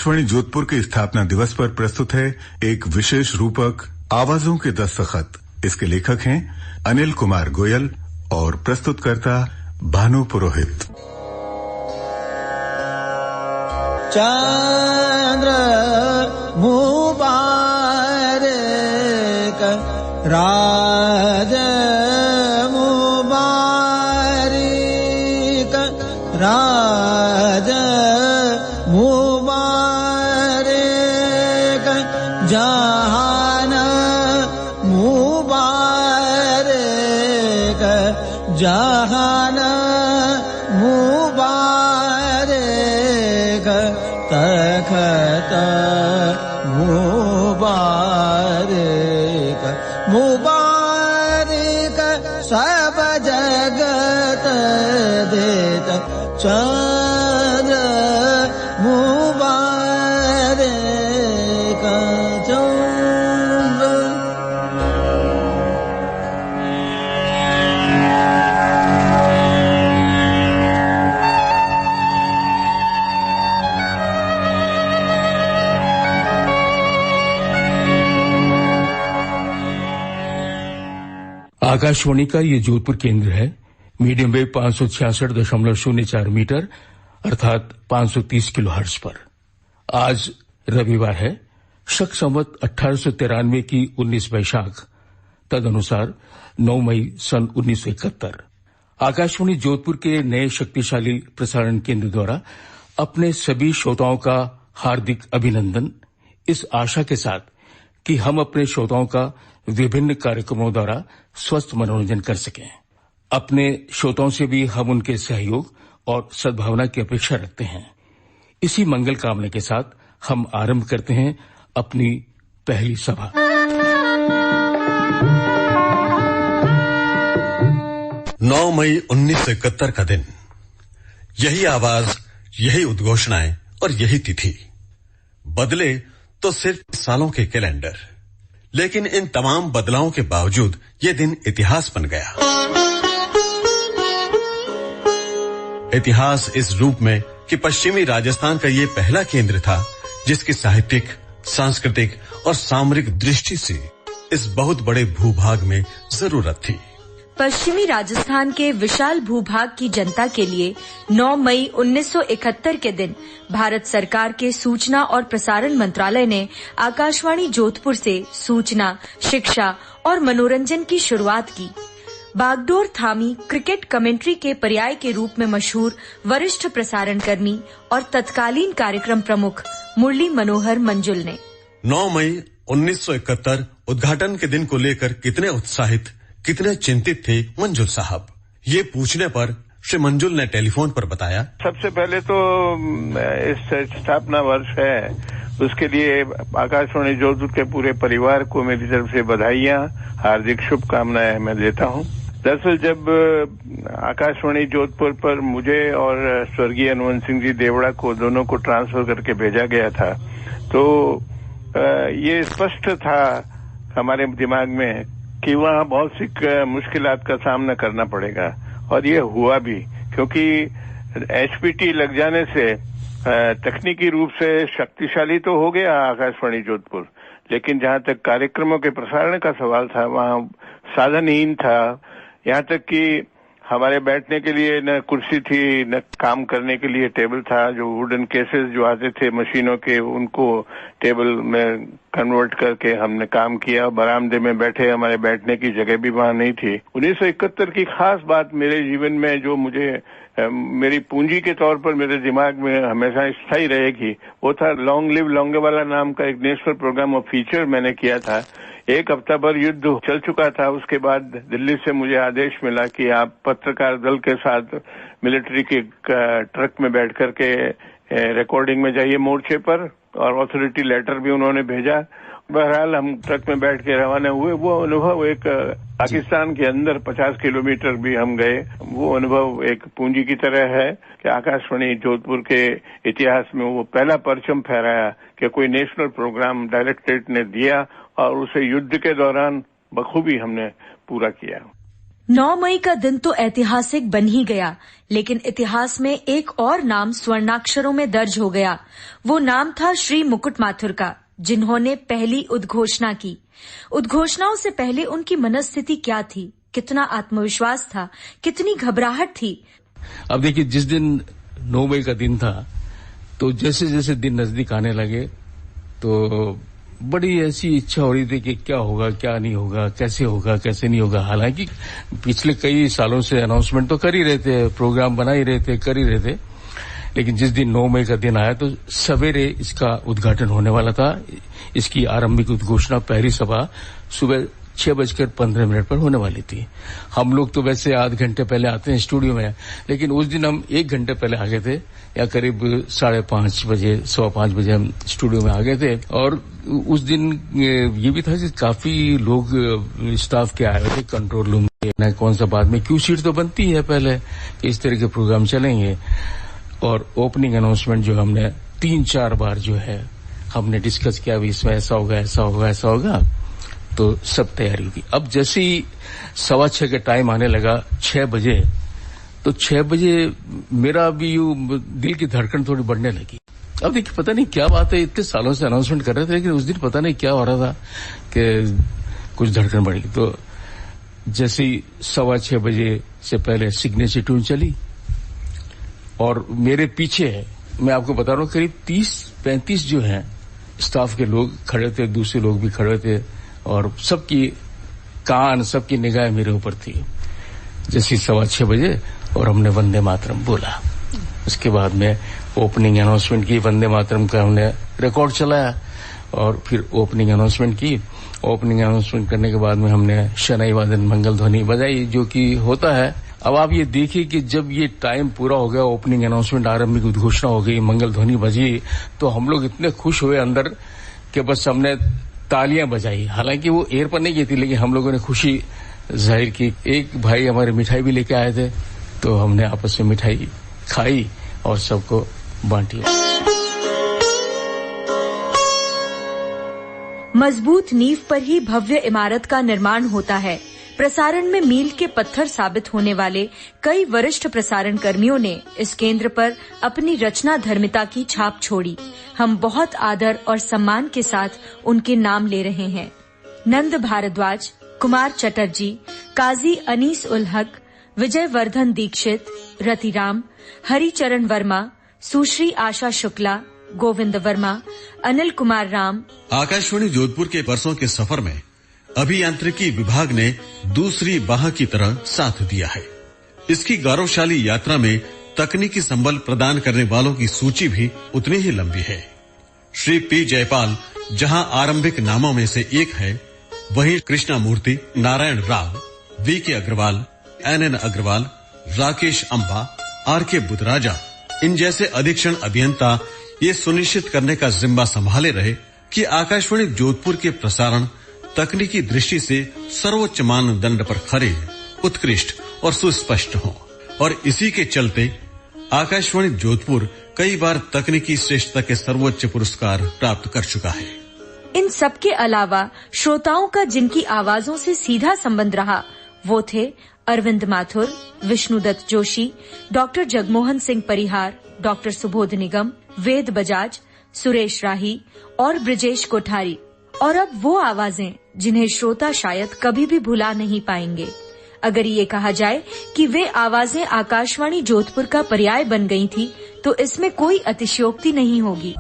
आकाशवाणी जोधपुर के स्थापना दिवस पर प्रस्तुत है एक विशेष रूपक आवाजों के दस्तखत। इसके लेखक हैं अनिल कुमार गोयल और प्रस्तुतकर्ता भानु पुरोहित। चंद्र मुबारक राज मुबारक राज मुबारक जहान मुबारक जहान मुबारक तखत मुबारक मुबारक सब जगत देत चंद्र मुबारक चंद्र। आकाशवाणी का ये जोधपुर केंद्र है। मीडियम वेव 566.04 मीटर अर्थात 530 किलोहर्ट्ज पर। आज रविवार है, शक संवत 1893 की 19 वैशाख, तदनुसार 9 मई सन 1971। आकाशवाणी जोधपुर के नए शक्तिशाली प्रसारण केंद्र द्वारा अपने सभी श्रोताओं का हार्दिक अभिनंदन, इस आशा के साथ कि हम अपने श्रोताओं का विभिन्न कार्यक्रमों द्वारा स्वस्थ मनोरंजन कर सकें। अपने श्रोताओं से भी हम उनके सहयोग और सद्भावना की अपेक्षा रखते हैं। इसी मंगल कामना के साथ हम आरंभ करते हैं अपनी पहली सभा। 9 मई 1971 का दिन, यही आवाज, यही उद्घोषणाएं और यही तिथि। बदले तो सिर्फ सालों के कैलेंडर, लेकिन इन तमाम बदलावों के बावजूद ये दिन इतिहास बन गया। इतिहास इस रूप में कि पश्चिमी राजस्थान का ये पहला केंद्र था जिसकी साहित्यिक, सांस्कृतिक और सामरिक दृष्टि से इस बहुत बड़े भूभाग में जरूरत थी। पश्चिमी राजस्थान के विशाल भूभाग की जनता के लिए 9 मई 1971 के दिन भारत सरकार के सूचना और प्रसारण मंत्रालय ने आकाशवाणी जोधपुर से सूचना, शिक्षा और मनोरंजन की शुरुआत की। बागडोर थामी क्रिकेट कमेंट्री के पर्याय के रूप में मशहूर वरिष्ठ प्रसारण कर्मी और तत्कालीन कार्यक्रम प्रमुख मुरली मनोहर मंजुल ने 9 मई 1971 उद्घाटन के दिन को लेकर कितने उत्साहित, कितने चिंतित थे मंजुल साहब, ये पूछने पर श्री मंजुल ने टेलीफोन पर बताया, सबसे पहले तो इस स्थापना वर्ष है, उसके लिए आकाशवाणी जोधपुर के पूरे परिवार को मेरी तरफ से बधाइयां, हार्दिक शुभकामनाएं मैं देता हूं। दरअसल जब आकाशवाणी जोधपुर पर मुझे और स्वर्गीय हनुमंत सिंह जी देवड़ा को दोनों को ट्रांसफर करके भेजा गया था, तो ये स्पष्ट था हमारे दिमाग में कि वहाँ बहुत सी मुश्किलात का सामना करना पड़ेगा, और ये हुआ भी, क्योंकि एचपीटी लग जाने से तकनीकी रूप से शक्तिशाली तो हो गया आकाशवाणी जोधपुर, लेकिन जहाँ तक कार्यक्रमों के प्रसारण का सवाल था वहाँ साधनहीन था। यहाँ तक कि हमारे बैठने के लिए न कुर्सी थी, न काम करने के लिए टेबल था। जो वुडन केसेस जो आते थे मशीनों के, उनको टेबल में कन्वर्ट करके हमने काम किया। बरामदे में बैठे, हमारे बैठने की जगह भी वहां नहीं थी। 1971 की खास बात मेरे जीवन में, जो मुझे मेरी पूंजी के तौर पर मेरे दिमाग में हमेशा स्थायी रहेगी, वो था लॉन्ग लिव लोंगेवाला नाम का एक नेशनल प्रोग्राम ऑफ फीचर मैंने किया था। 1 हफ्ता भर युद्ध चल चुका था। उसके बाद दिल्ली से मुझे आदेश मिला कि आप पत्रकार दल के साथ मिलिट्री के ट्रक में बैठ करके रिकॉर्डिंग में जाइए मोर्चे पर, और ऑथोरिटी लेटर भी उन्होंने भेजा। बहरहाल हम ट्रक में बैठ के रवाना हुए। वो अनुभव एक पाकिस्तान के अंदर 50 किलोमीटर भी हम गए। वो अनुभव एक पूंजी की तरह है कि आकाशवाणी जोधपुर के इतिहास में वो पहला परचम फहराया कि कोई नेशनल प्रोग्राम डायरेक्टरेट ने दिया, और उसे युद्ध के दौरान बखूबी हमने पूरा किया। 9 मई का दिन तो ऐतिहासिक बन ही गया, लेकिन इतिहास में एक और नाम स्वर्णाक्षरों में दर्ज हो गया। वो नाम था श्री मुकुट माथुर का, जिन्होंने पहली उद्घोषणा की। उद्घोषणाओं से पहले उनकी मनस्थिति क्या थी, कितना आत्मविश्वास था, कितनी घबराहट थी। अब देखिए, जिस दिन 9 मई का दिन था, तो जैसे जैसे दिन नजदीक आने लगे तो बड़ी ऐसी इच्छा हो रही थी कि क्या होगा, क्या नहीं होगा, कैसे नहीं होगा। हालांकि पिछले कई सालों से अनाउंसमेंट तो कर ही रहे थे, प्रोग्राम बना ही रहे थे, कर ही रहे थे, लेकिन जिस दिन 9 मई का दिन आया तो सवेरे इसका उद्घाटन होने वाला था। इसकी आरंभिक उद्घोषणा, पहली सभा सुबह 6:15 पर होने वाली थी। हम लोग तो वैसे आध घंटे पहले आते हैं स्टूडियो में, लेकिन उस दिन हम 1 घंटे पहले आ गए थे, या करीब 5:30 बजे, 5:15 बजे हम स्टूडियो में आ गए थे। और उस दिन ये भी था कि काफी लोग स्टाफ के आए थे कंट्रोल रूम में। कौन सा बाद में क्यू सीट तो बनती है पहले, इस तरह के प्रोग्राम चलेंगे। और ओपनिंग अनाउंसमेंट जो हमने 3-4 बार जो है हमने डिस्कस किया, भी इसमें ऐसा होगा, ऐसा होगा, ऐसा होगा, तो सब तैयारी हुई। अब जैसे ही 6:15 का टाइम आने लगा, 6 बजे, तो 6 बजे मेरा भी दिल की धड़कन थोड़ी बढ़ने लगी। अब देखिए, पता नहीं क्या बात है, इतने सालों से अनाउंसमेंट कर रहे थे, लेकिन उस दिन पता नहीं क्या हो रहा था कि कुछ धड़कन बढ़ी। तो जैसे ही 6:15 बजे से पहले सिग्नेचर ट्यून चली, और मेरे पीछे, मैं आपको बता रहा हूँ, करीब 30-35 जो है स्टाफ के लोग खड़े थे, दूसरे लोग भी खड़े थे, और सबकी निगाह मेरे ऊपर थी। जैसे 6:15 बजे और हमने वंदे मातरम बोला, उसके बाद में ओपनिंग अनाउंसमेंट की, वंदे मातरम का हमने रिकॉर्ड चलाया, और फिर ओपनिंग अनाउंसमेंट की। ओपनिंग अनाउंसमेंट करने के बाद में हमने शनाई वादन, मंगल ध्वनि बजाई, जो कि होता है। अब आप ये देखिए कि जब ये टाइम पूरा हो गया, ओपनिंग अनाउंसमेंट, आरंभिक उद्घोषणा हो गई, मंगल ध्वनि बजी, तो हम लोग इतने खुश हुए अंदर कि बस हमने तालियां बजाई। हालांकि वो एयर पर नहीं की थी, लेकिन हम लोगों ने खुशी जाहिर की। एक भाई हमारे मिठाई भी लेके आए थे, तो हमने आपस में मिठाई खाई और सबको बांटी। मजबूत नींव पर ही भव्य इमारत का निर्माण होता है। प्रसारण में मील के पत्थर साबित होने वाले कई वरिष्ठ प्रसारण कर्मियों ने इस केंद्र पर अपनी रचना धर्मिता की छाप छोड़ी। हम बहुत आदर और सम्मान के साथ उनके नाम ले रहे हैं। नंद भारद्वाज, कुमार चटर्जी, काजी अनीस उल हक, विजय वर्धन दीक्षित, रतिराम, हरिचरण वर्मा, सुश्री आशा शुक्ला, गोविंद वर्मा, अनिल कुमार राम। आकाशवाणी जोधपुर के बरसों के सफर में अभियांत्रिकी विभाग ने दूसरी बाह की तरह साथ दिया है। इसकी गौरवशाली यात्रा में तकनीकी संबल प्रदान करने वालों की सूची भी उतनी ही लंबी है। श्री पी जयपाल जहां आरंभिक नामों में से एक है, वहीं Krishna Murthy, Narayan Rao, V K. Agarwal, N N. Agarwal, Rakesh Amba, R K. Budhraja, इन जैसे अधीक्षण अभियंता ये सुनिश्चित करने का जिम्मा संभाले रहे कि आकाशवाणी जोधपुर के प्रसारण तकनीकी दृष्टि से सर्वोच्च मानदंड पर खरे, उत्कृष्ट और सुस्पष्ट हों। और इसी के चलते आकाशवाणी जोधपुर कई बार तकनीकी श्रेष्ठता के सर्वोच्च पुरस्कार प्राप्त कर चुका है। इन सब के अलावा श्रोताओं का जिनकी आवाजों से सीधा संबंध रहा, वो थे अरविंद माथुर, विष्णुदत्त जोशी, डॉक्टर जगमोहन सिंह परिहार, डॉक्टर सुबोध निगम, वेद बजाज, सुरेश राही और ब्रिजेश कोठारी। और अब वो आवाजें जिन्हें श्रोता शायद कभी भी भुला नहीं पाएंगे। अगर ये कहा जाए कि वे आवाजें आकाशवाणी जोधपुर का पर्याय बन गई थी, तो इसमें कोई अतिशयोक्ति नहीं होगी।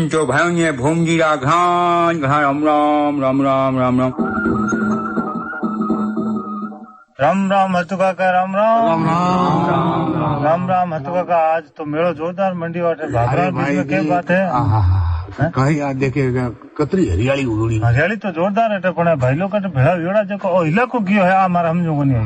जो भाई भूमजीरा घान घान राम राम राम राम राम राम राम राम हतु काका राम राम राम राम राम राम हतु काका। आज तो मेलो जोरदार मंडी वाटे भागरा बीच में क्या बात है? कहीं आज देखिएगा कतरी हरियाली उड़ी। हरियाली तो जोरदार है पण भाई लोग का भेड़ा वेड़ा जो इलाको कियो है हमारा हमजो को नहीं।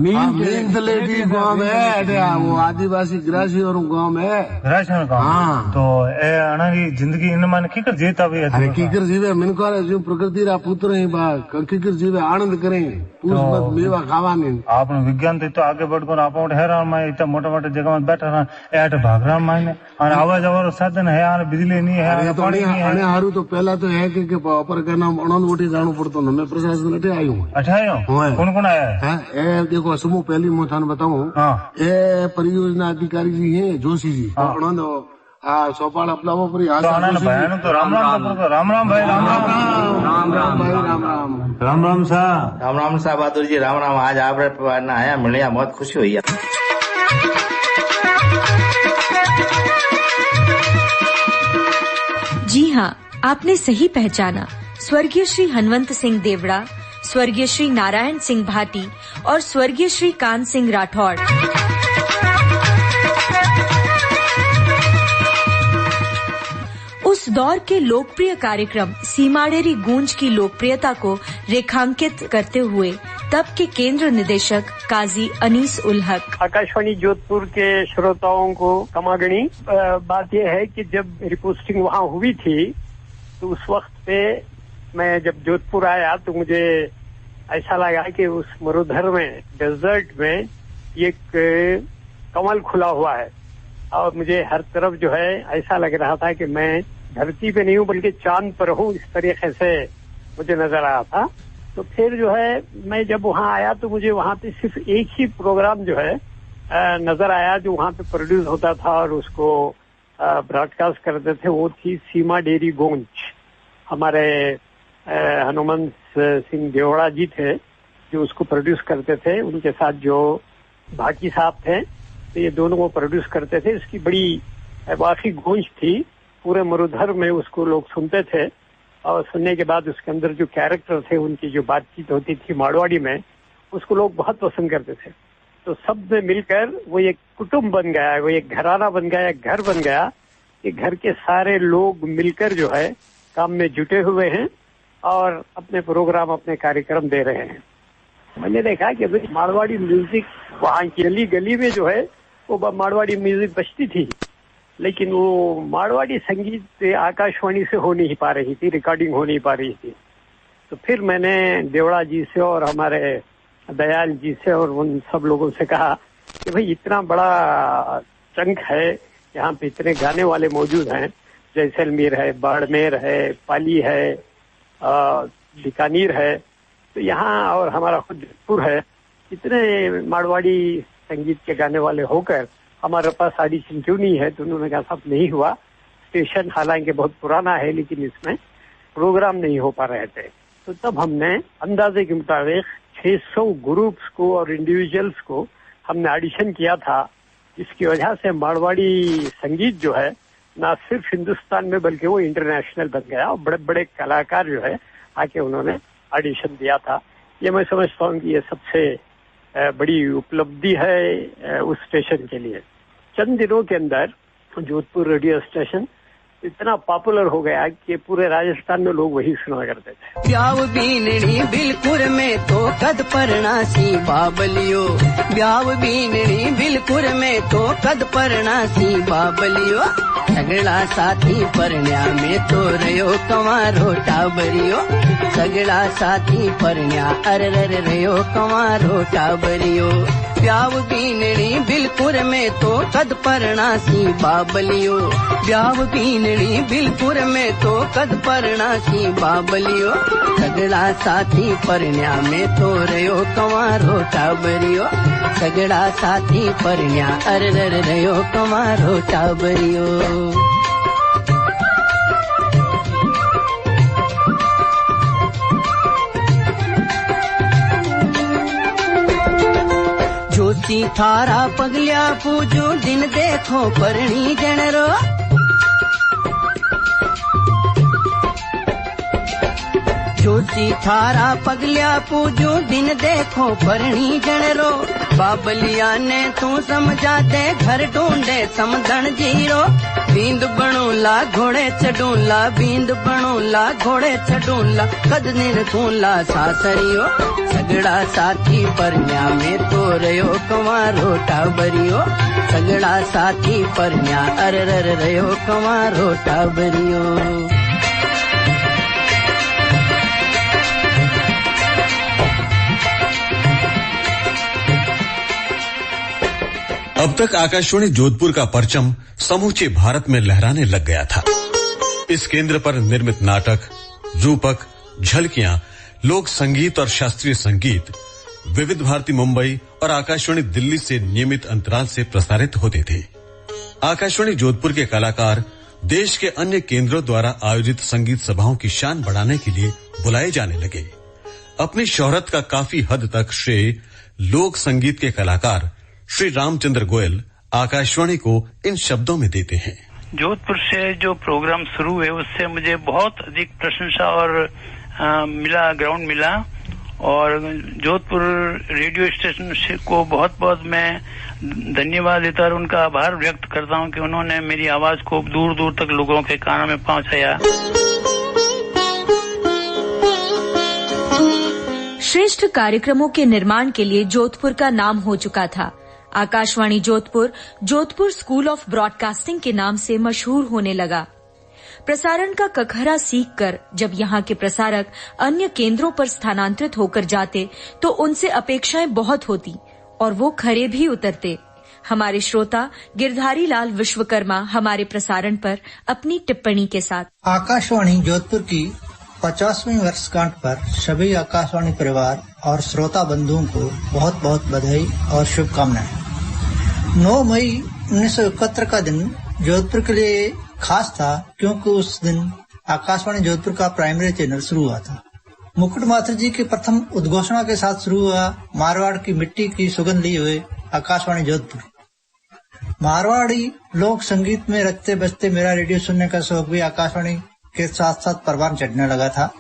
मीन तलेटी गांव है वो आदिवासी ग्रासी और गांव में ग्रासी गांव। तो ए अणारी जिंदगी इन मान कीकर जीता भी है। अरे कीकर जीवे मिनको जो प्रकृति रा पुत्र है बा कीकर जीवे आनंद करें पूछ मत मेवा खावा नहीं। आपने विज्ञान तो आगे बढ़कर आप हैरान में इतना मोटा मोटा जगह में बैठा रहा ऐट भागरा मायने और आवाज आवाज साधन है यार बिजली नहीं है पानी नहीं है। हारू तो पहला तो है कि पर का नाम अनंत उठी जाना पड़तो न मैं प्रशासन अठे आई हूं। अच्छा आयो कौन कौन आया है? ए देखो समूह पहली मैं थाने बताऊं ए परियोजना अधिकारी जी हैं जोशी जी अनंत सोपाल अपना वो पर तो राम राम भाई राम राम साहब बहादुर जी राम राम। आज आप आया मिलने बहुत खुशी हुई है। जी हाँ, आपने सही पहचाना। स्वर्गीय श्री हनवंत सिंह देवड़ा, स्वर्गीय श्री नारायण सिंह भाटी और स्वर्गीय श्री कान सिंह राठौड़ उस दौर के लोकप्रिय कार्यक्रम सीमाडेरी गूंज की लोकप्रियता को रेखांकित करते हुए तब के केंद्र निदेशक काजी अनीस उल हक। आकाशवाणी जोधपुर के श्रोताओं को कमागणी बात यह है कि जब मेरी पोस्टिंग वहाँ हुई थी तो उस वक्त पे मैं जब जोधपुर आया तो मुझे ऐसा लगा कि उस मरुधर में डेजर्ट में एक कमल खुला हुआ है और मुझे हर तरफ जो है ऐसा लग रहा था कि मैं धरती पे नहीं हूँ बल्कि चांद पर हूँ, इस तरीके से मुझे नजर आया था। तो फिर जो है मैं जब वहाँ आया तो मुझे वहाँ पे सिर्फ एक ही प्रोग्राम जो है नजर आया जो वहाँ पे प्रोड्यूस होता था और उसको ब्रॉडकास्ट करते थे। वो थी सीमा डेरी गूंज। हमारे हनुमंत सिंह देवड़ा जी थे जो उसको प्रोड्यूस करते थे, उनके साथ जो भाटी साहब थे तो ये दोनों वो प्रोड्यूस करते थे। इसकी बड़ी वाकई गूंज थी, पूरे मरुधर में उसको लोग सुनते थे और सुनने के बाद उसके अंदर जो कैरेक्टर थे उनकी जो बातचीत होती थी मारवाड़ी में उसको लोग बहुत पसंद करते थे। तो सब में मिलकर वो एक कुटुंब बन गया, वो एक घराना बन गया, एक घर बन गया कि घर के सारे लोग मिलकर जो है काम में जुटे हुए हैं और अपने प्रोग्राम अपने कार्यक्रम दे रहे हैं। मैंने देखा कि मारवाड़ी म्यूजिक वहाँ की गली गली में जो है वो मारवाड़ी म्यूजिक बजती थी, लेकिन वो मारवाड़ी संगीत आकाशवाणी से हो नहीं पा रही थी, रिकॉर्डिंग हो नहीं पा रही थी। तो फिर मैंने देवड़ा जी से और हमारे दयाल जी से और उन सब लोगों से कहा कि भाई इतना बड़ा चंक है, यहाँ पे इतने गाने वाले मौजूद हैं, जैसलमेर है, बाड़मेर है, पाली है, बीकानेर है, तो यहाँ और हमारा खुद जोधपुर है, इतने मारवाड़ी संगीत के गाने वाले होकर हमारे पास ऑडिशन क्यों नहीं है? तो उन्होंने कहा साहब नहीं हुआ, स्टेशन हालांकि बहुत पुराना है लेकिन इसमें प्रोग्राम नहीं हो पा रहे थे। तो तब हमने अंदाजे के मुताबिक 600 ग्रुप्स को और इंडिविजुअल्स को हमने ऑडिशन किया था, जिसकी वजह से मारवाड़ी संगीत जो है ना सिर्फ हिंदुस्तान में बल्कि वो इंटरनेशनल बन गया और बड़े बड़े कलाकार जो है आके उन्होंने ऑडिशन दिया था। ये मैं समझता हूँ कि ये सबसे बड़ी उपलब्धि है उस स्टेशन के लिए। चंद दिनों के अंदर जोधपुर रेडियो स्टेशन इतना पॉपुलर हो गया कि पूरे राजस्थान में लोग वही सुना करते थे। ब्याव बीननी बिलकुर में तो कद परनासी बाबलियो, ब्याव बीननी बिलकुर में तो कद परनासी बाबलियो, सगड़ा साथी परण्या में तो रयो कमारो टाबरियो, सगड़ा साथी परण्या अरर रयो कमारो टाबरियो, ब्याव बीननी बिलकुर में तो कद परनासी बाबलियो, ब्याव बीननी बिलकुर में तो कद परनासी बाबलियो, सगड़ा साथी परण्या में तो रयो कमारो टाबरियो, सगड़ा साथी परण्या अरर रयो कमारो टाबरियो। जोशी थारा पगलिया पूजो दिन देखो परणी जनरो, जोशी थारा पगलिया पूजो दिन देखो परणी जनरो, बाबलिया ने तू समझा दे घर ढूंढे समधन जीरो, बींद बनूला घोड़े चढ़ूला, बींद बनूला घोड़े चढ़ूला, कद निरखूला सासरियो, सगड़ा साथी परन्या में तो रयो कंवारो टाबरियो, सगड़ा साथी परन्या अरर रयो कंवारो टाबरियो। अब तक आकाशवाणी जोधपुर का परचम समूचे भारत में लहराने लग गया था। इस केंद्र पर निर्मित नाटक, रूपक, झलकियां, लोक संगीत और शास्त्रीय संगीत विविध भारती मुंबई और आकाशवाणी दिल्ली से नियमित अंतराल से प्रसारित होते थे। आकाशवाणी जोधपुर के कलाकार देश के अन्य केंद्रों द्वारा आयोजित संगीत सभाओं की शान बढ़ाने के लिए बुलाए जाने लगे। अपनी शोहरत का काफी हद तक श्रेय लोक संगीत के कलाकार श्री रामचंद्र गोयल आकाशवाणी को इन शब्दों में देते हैं। जोधपुर से जो प्रोग्राम शुरू हुए उससे मुझे बहुत अधिक प्रशंसा और ग्राउंड मिला, और जोधपुर रेडियो स्टेशन को बहुत बहुत मैं धन्यवाद देता और उनका आभार व्यक्त करता हूं कि उन्होंने मेरी आवाज को दूर दूर तक लोगों के कानों में पहुंचाया। श्रेष्ठ कार्यक्रमों के निर्माण के लिए जोधपुर का नाम हो चुका था। Akashvani Jodhpur Jodhpur school of broadcasting के नाम से मशहूर होने लगा। प्रसारण का कखरा सीखकर जब यहाँ के प्रसारक अन्य केंद्रों पर स्थानांतरित होकर जाते तो उनसे अपेक्षाएं बहुत होती और वो खरे भी उतरते। हमारे श्रोता गिरधारी लाल विश्वकर्मा हमारे प्रसारण पर अपनी टिप्पणी के साथ। आकाशवाणी जोधपुर की 50वीं वर्षगांठ पर सभी आकाशवाणी परिवार और श्रोता बंधुओं को बहुत बहुत बधाई और शुभकामनाएं। 9 मई 1971 का दिन जोधपुर के लिए खास था क्योंकि उस दिन आकाशवाणी जोधपुर का प्राइमरी चैनल शुरू हुआ था। मुकुट माथुर जी की प्रथम उद्घोषणा के साथ शुरू हुआ मारवाड़ की मिट्टी की सुगंध लिए हुए आकाशवाणी जोधपुर। मारवाड़ी लोक संगीत में रचते बजते मेरा रेडियो सुनने का शौक भी आकाशवाणी के साथ साथ परवान चढ़ने लगा था।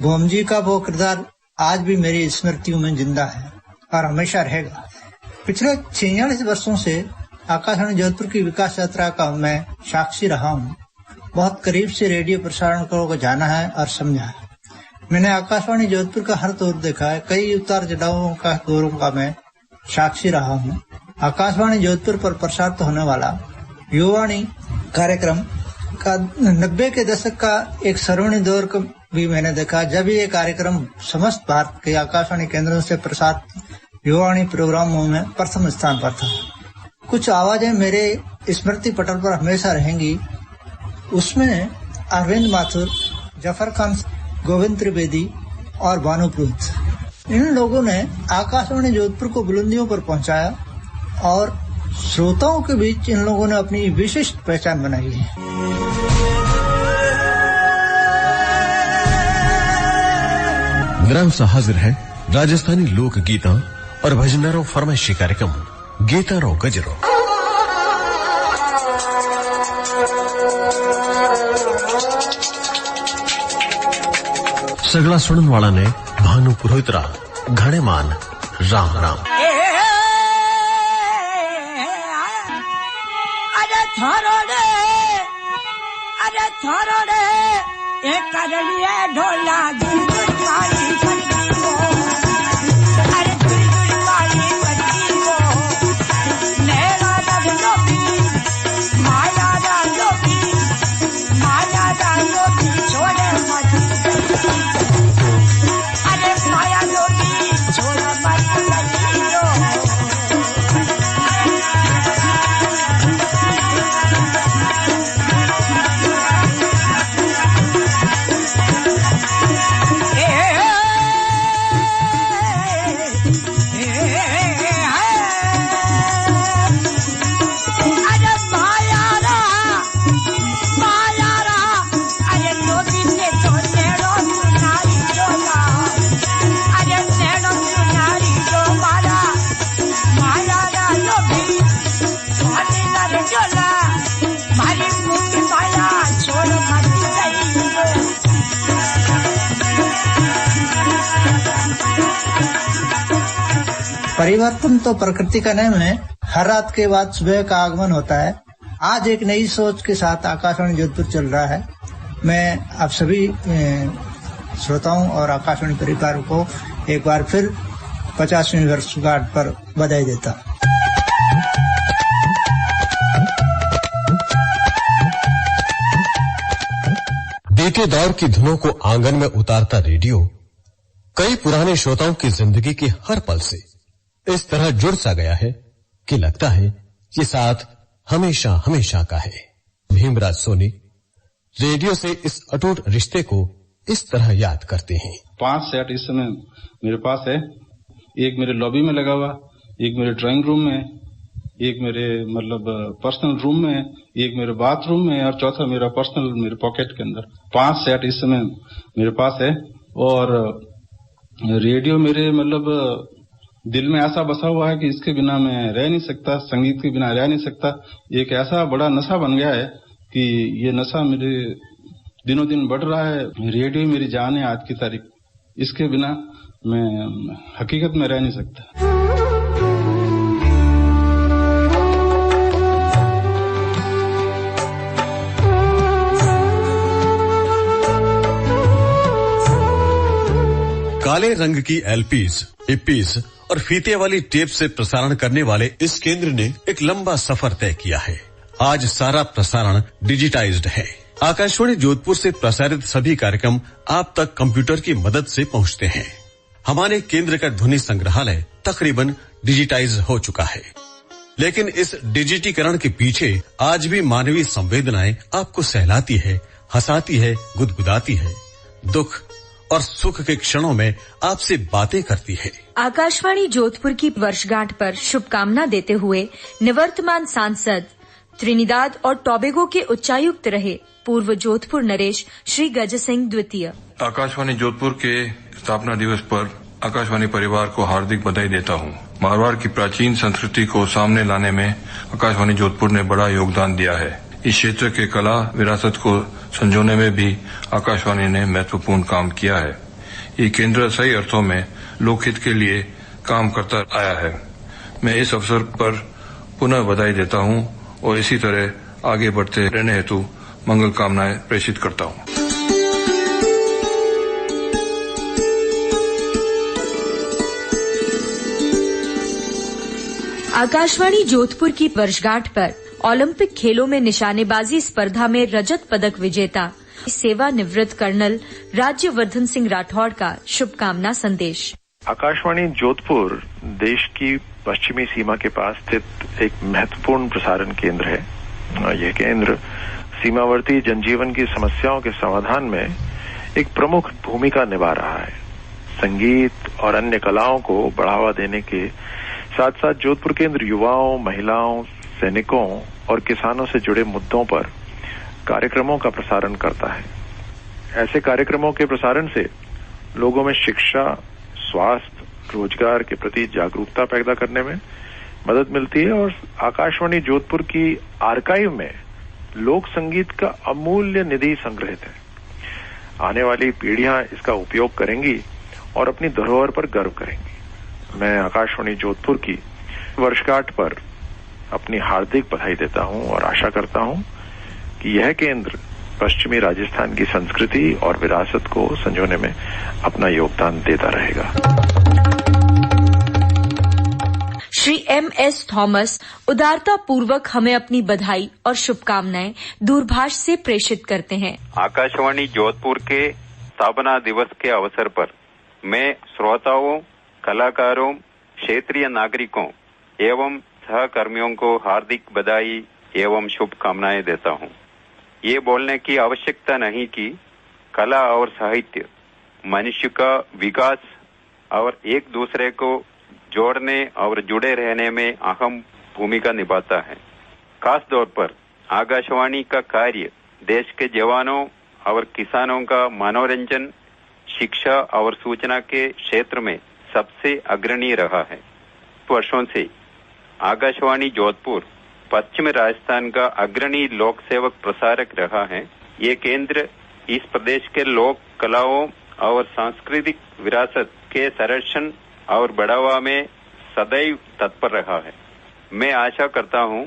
भोम जी का वो किरदार आज भी मेरी स्मृतियों में जिंदा है और हमेशा रहेगा। पिछले 46 वर्षों से आकाशवाणी जोधपुर की विकास यात्रा का मैं साक्षी रहा हूँ। बहुत करीब से रेडियो प्रसारण को जाना है और समझा है। मैंने आकाशवाणी जोधपुर का हर दौर देखा है। कई उतार चढ़ावों का दौरों का मैं साक्षी रहा हूँ। आकाशवाणी जोधपुर पर प्रसारित होने वाला युवाणी कार्यक्रम का 90 के दशक का एक स्वर्णिम दौर भी मैंने देखा, जब ये कार्यक्रम समस्त भारत के आकाशवाणी केंद्रों से प्रसारित युवाणी प्रोग्रामों में प्रथम स्थान पर था। कुछ आवाजें मेरे स्मृति पटल पर हमेशा रहेंगी। उसमें अरविंद माथुर, जफर खान, गोविंद त्रिवेदी और भानुप्रीत, इन लोगों ने आकाशवाणी जोधपुर को बुलंदियों पर पहुंचाया और श्रोताओं के बीच इन लोगों ने अपनी विशिष्ट पहचान बनाई है। ग्राम सा हाजिर है राजस्थानी लोक गीता और भजनारों फरमाइशी कार्यक्रम गीतारो गजरो। सगला सुनने वाला ने भानु पुरोहितरा घणे मान राम राम। अरे थारो रे एक करलिए ढोला परिवर्तन तो प्रकृति का नियम है। हर रात के बाद सुबह का आगमन होता है। आज एक नई सोच के साथ आकाशवाणी जोधपुर चल रहा है। मैं आप सभी श्रोताओं और आकाशवाणी परिवार को एक बार फिर 50वीं वर्षगांठ पर बधाई देता हूँ। बीते दौर की धुनों को आंगन में उतारता रेडियो कई पुराने श्रोताओं की जिंदगी के हर पल से इस तरह जुड़ सा गया है कि लगता है ये साथ हमेशा हमेशा का है। भीमराज सोनी रेडियो से इस अटूट रिश्ते को इस तरह याद करते हैं। 5 सेट इस समय मेरे पास है। एक मेरे लॉबी में लगा हुआ, एक मेरे ड्राइंग रूम में, एक मेरे पर्सनल रूम में, एक मेरे बाथरूम में और चौथा मेरा पर्सनल मेरे पॉकेट के अंदर। 5 सेट इस समय मेरे पास है। और रेडियो मेरे दिल में ऐसा बसा हुआ है कि इसके बिना मैं रह नहीं सकता, संगीत के बिना रह नहीं सकता। एक ऐसा बड़ा नशा बन गया है कि ये नशा मेरे दिनों दिन बढ़ रहा है। रेडियो मेरी जान है आज की तारीख। इसके बिना मैं हकीकत में रह नहीं सकता। काले रंग की एलपीज, इपीज और फीते वाली टेप से प्रसारण करने वाले इस केंद्र ने एक लंबा सफर तय किया है। आज सारा प्रसारण डिजिटाइज्ड है। आकाशवाणी जोधपुर से प्रसारित सभी कार्यक्रम आप तक कंप्यूटर की मदद से पहुंचते हैं। हमारे केंद्र का ध्वनि संग्रहालय तकरीबन डिजिटाइज हो चुका है, लेकिन इस डिजिटीकरण के पीछे आज भी मानवीय संवेदनाएं आपको सहलाती है, हंसाती है, गुदगुदाती है, दुख और सुख के क्षणों में आपसे बातें करती है। आकाशवाणी जोधपुर की वर्षगांठ पर शुभकामना देते हुए निवर्तमान सांसद, त्रिनिदाद और टोबैगो के उच्चायुक्त रहे पूर्व जोधपुर नरेश श्री गज सिंह द्वितीय। आकाशवाणी जोधपुर के स्थापना दिवस पर आकाशवाणी परिवार को हार्दिक बधाई देता हूँ। मारवाड़ की प्राचीन संस्कृति को सामने लाने में आकाशवाणी जोधपुर ने बड़ा योगदान दिया है। इस क्षेत्र के कला विरासत को संजोने में भी आकाशवाणी ने महत्वपूर्ण काम किया है। ये केंद्र सही अर्थों में लोकहित के लिए काम करता आया है। मैं इस अवसर पर पुनः बधाई देता हूं और इसी तरह आगे बढ़ते रहने हेतु मंगल कामनाएं प्रेषित करता हूं। आकाशवाणी जोधपुर की वर्षगांठ पर ओलंपिक खेलों में निशानेबाजी स्पर्धा में रजत पदक विजेता सेवानिवृत्त कर्नल राज्यवर्धन सिंह राठौड़ का शुभकामना संदेश। आकाशवाणी जोधपुर देश की पश्चिमी सीमा के पास स्थित एक महत्वपूर्ण प्रसारण केंद्र है। यह केंद्र सीमावर्ती जनजीवन की समस्याओं के समाधान में एक प्रमुख भूमिका निभा रहा है। संगीत और अन्य कलाओं को बढ़ावा देने के साथ साथ जोधपुर केंद्र युवाओं, महिलाओं, सैनिकों और किसानों से जुड़े मुद्दों पर कार्यक्रमों का प्रसारण करता है। ऐसे कार्यक्रमों के प्रसारण से लोगों में शिक्षा, स्वास्थ्य, रोजगार के प्रति जागरूकता पैदा करने में मदद मिलती है और आकाशवाणी जोधपुर की आर्काइव में लोक संगीत का अमूल्य निधि संग्रहित है। आने वाली पीढ़ियां इसका उपयोग करेंगी और अपनी धरोहर पर गर्व करेंगी। मैं आकाशवाणी जोधपुर की वर्षगांठ पर अपनी हार्दिक बधाई देता हूं और आशा करता हूं कि यह केंद्र पश्चिमी राजस्थान की संस्कृति और विरासत को संजोने में अपना योगदान देता रहेगा। श्री MS थॉमस उदारता पूर्वक हमें अपनी बधाई और शुभकामनाएं दूरभाष से प्रेषित करते हैं। आकाशवाणी जोधपुर के स्थापना दिवस के अवसर पर मैं श्रोताओं, कलाकारों, क्षेत्रीय नागरिकों एवं सहकर्मियों को हार्दिक बधाई एवं शुभकामनाएं देता हूं। ये बोलने की आवश्यकता नहीं कि कला और साहित्य मनुष्य का विकास और एक दूसरे को जोड़ने और जुड़े रहने में अहम भूमिका निभाता है। खास तौर पर आकाशवाणी का कार्य देश के जवानों और किसानों का मनोरंजन, शिक्षा और सूचना के क्षेत्र में सबसे अग्रणी रहा है। वर्षों से आकाशवाणी जोधपुर पश्चिमी राजस्थान का अग्रणी लोक सेवक प्रसारक रहा है। ये केंद्र इस प्रदेश के लोक कलाओं और सांस्कृतिक विरासत के संरक्षण और बढ़ावा में सदैव तत्पर रहा है। मैं आशा करता हूं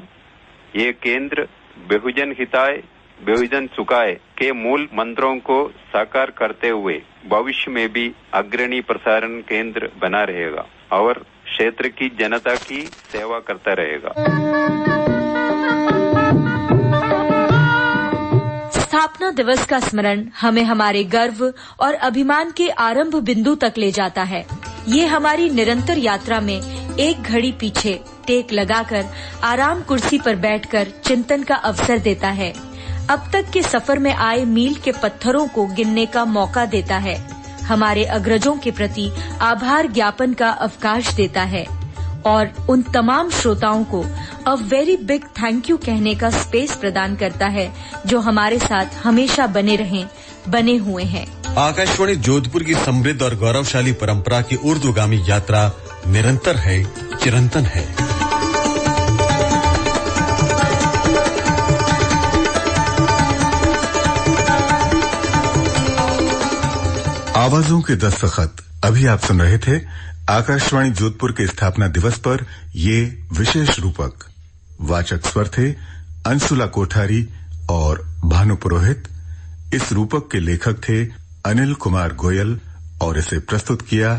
ये केंद्र बहुजन हिताय बहुजन सुखाय के मूल मंत्रों को साकार करते हुए भविष्य में भी अग्रणी प्रसारण केंद्र बना रहेगा और क्षेत्र की जनता की सेवा करता रहेगा। स्थापना दिवस का स्मरण हमें हमारे गर्व और अभिमान के आरंभ बिंदु तक ले जाता है। ये हमारी निरंतर यात्रा में एक घड़ी पीछे टेक लगाकर आराम कुर्सी पर बैठकर चिंतन का अवसर देता है। अब तक के सफर में आए मील के पत्थरों को गिनने का मौका देता है। हमारे अग्रजों के प्रति आभार ज्ञापन का अवकाश देता है और उन तमाम श्रोताओं को a very big thank you कहने का स्पेस प्रदान करता है जो हमारे साथ हमेशा बने हुए हैं। आकाशवाणी जोधपुर की समृद्ध और गौरवशाली परंपरा की ऊर्ध्वगामी यात्रा निरंतर है, चिरंतन है। आवाजों के दस्तखत। अभी आप सुन रहे थे आकाशवाणी जोधपुर के स्थापना दिवस पर ये विशेष रूपक। वाचक स्वर थे अंशुला कोठारी और भानु पुरोहित। इस रूपक के लेखक थे अनिल कुमार गोयल और इसे प्रस्तुत किया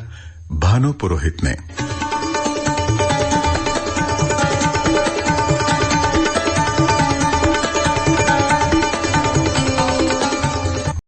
भानु पुरोहित ने।